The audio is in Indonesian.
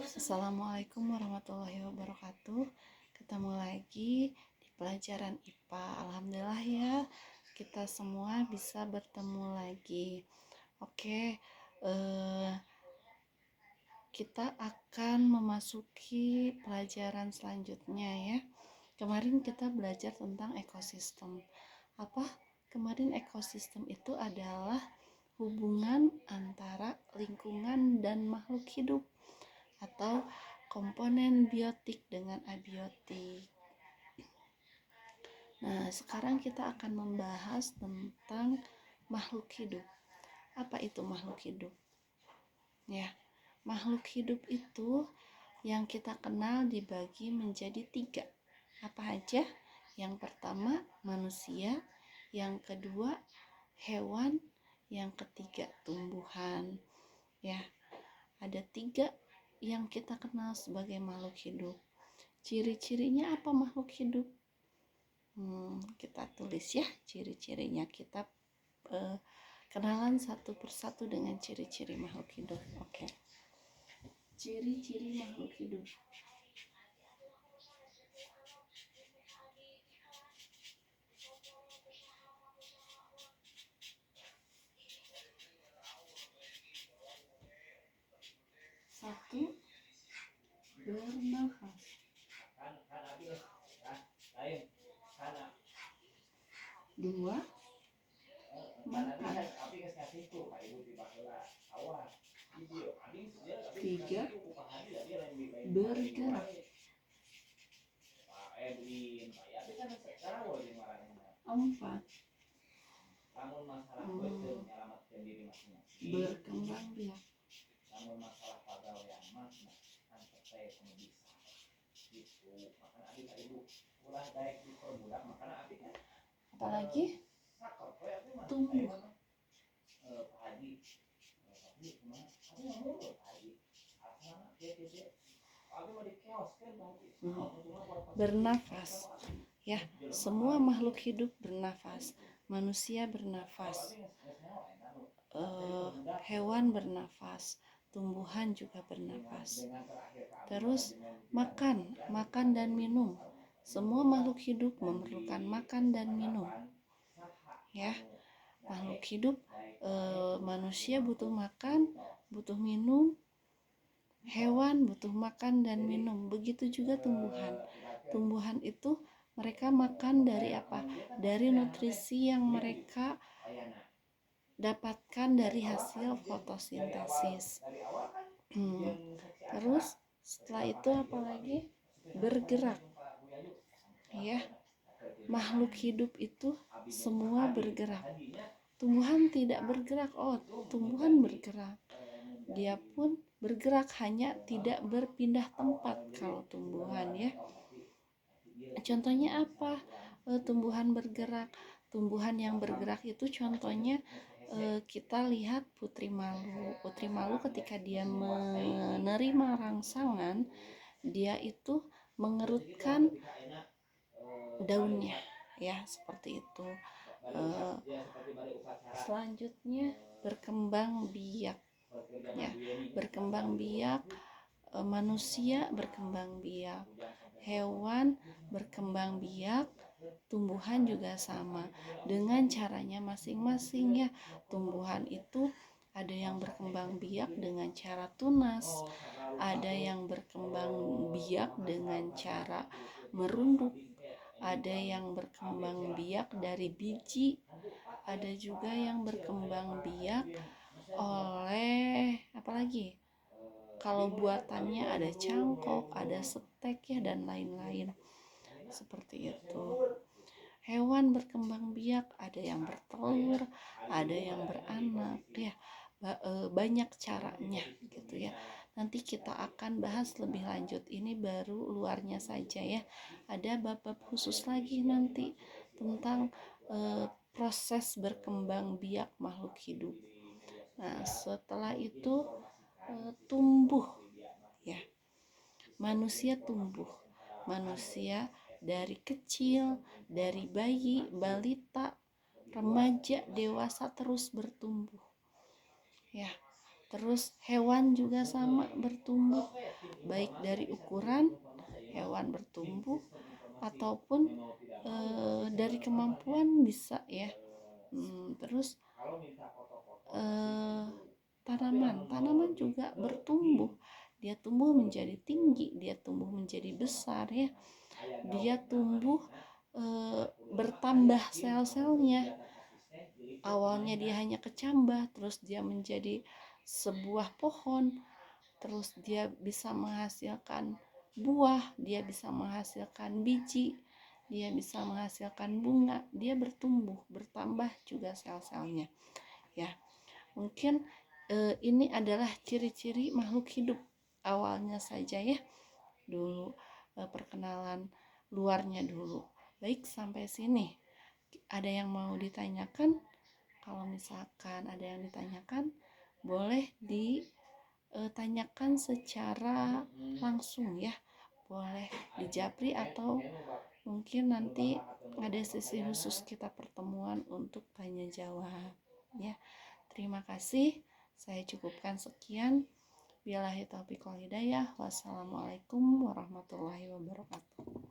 Assalamualaikum warahmatullahi wabarakatuh. Ketemu lagi di pelajaran IPA. Alhamdulillah ya, kita semua bisa bertemu lagi. Oke, kita akan memasuki pelajaran selanjutnya ya. Kemarin kita belajar tentang ekosistem. Apa? Kemarin ekosistem itu adalah hubungan antara lingkungan dan makhluk hidup atau komponen biotik dengan abiotik. Nah, sekarang kita akan membahas tentang makhluk hidup. Apa itu makhluk hidup? Ya, makhluk hidup itu yang kita kenal dibagi menjadi 3. Apa aja? Yang pertama manusia, yang kedua hewan, yang ketiga tumbuhan. Ya, ada 3 yang kita kenal sebagai makhluk hidup. Ciri-cirinya apa makhluk hidup? Kita tulis ya ciri-cirinya. Kita kenalan satu persatu dengan ciri-ciri makhluk hidup. Oke. Ciri-ciri makhluk hidup. Satu, bernafas. Dua, makan. Tiga, bergerak. Empat, berkembang biak. Apalagi tumbuh. Bernafas. Ya, semua makhluk hidup bernafas. Manusia bernafas, hewan bernafas, tumbuhan juga bernafas. Terus makan dan minum. Semua makhluk hidup memerlukan makan dan minum. Ya, makhluk hidup, manusia butuh makan, butuh minum. Hewan butuh makan dan minum. Begitu juga tumbuhan. Tumbuhan itu mereka makan dari apa? Dari nutrisi yang mereka dapatkan dari hasil fotosintesis. Terus setelah itu apalagi? Bergerak. Ya, makhluk hidup itu semua bergerak. Tumbuhan tidak bergerak. Tumbuhan bergerak. Dia pun bergerak, hanya tidak berpindah tempat kalau tumbuhan ya. Contohnya apa? Tumbuhan bergerak. Tumbuhan yang bergerak itu contohnya kita lihat putri malu. Putri malu ketika dia menerima rangsangan, dia itu mengerutkan daunnya, ya seperti itu. Selanjutnya berkembang biak. Ya, berkembang biak. Manusia berkembang biak, hewan berkembang biak, tumbuhan juga sama dengan caranya masing-masing ya. Tumbuhan itu ada yang berkembang biak dengan cara tunas, ada yang berkembang biak dengan cara merunduk, ada yang berkembang biak dari biji, ada juga yang berkembang biak oleh apalagi? Kalau buatannya ada cangkok, ada setek ya, dan lain-lain. Seperti itu. Hewan berkembang biak, ada yang bertelur, ada yang beranak ya. Banyak caranya gitu ya. Nanti kita akan bahas lebih lanjut. Ini baru luarnya saja ya. Ada bab-bab khusus lagi nanti tentang proses berkembang biak makhluk hidup. Nah, setelah itu tumbuh ya. Manusia tumbuh. Manusia dari kecil, dari bayi, balita, remaja, dewasa terus bertumbuh. Ya. Terus hewan juga sama bertumbuh, baik dari ukuran hewan bertumbuh ataupun dari kemampuan bisa ya. Terus eh, tanaman juga bertumbuh, dia tumbuh menjadi tinggi, dia tumbuh menjadi besar ya, dia tumbuh bertambah sel-selnya. Awalnya dia hanya kecambah, terus dia menjadi sebuah pohon, terus dia bisa menghasilkan buah, dia bisa menghasilkan biji, dia bisa menghasilkan bunga, dia bertumbuh, bertambah juga sel-selnya ya. Mungkin ini adalah ciri-ciri makhluk hidup awalnya saja ya, dulu perkenalan luarnya dulu. Baik, sampai sini ada yang mau ditanyakan? Kalau misalkan ada yang ditanyakan, boleh ditanyakan secara langsung ya, boleh di Japri atau mungkin nanti ada sesi khusus kita pertemuan untuk tanya jawab ya. Terima kasih, saya cukupkan sekian. Billahi taufiq wal hidayah. Wassalamualaikum warahmatullahi wabarakatuh.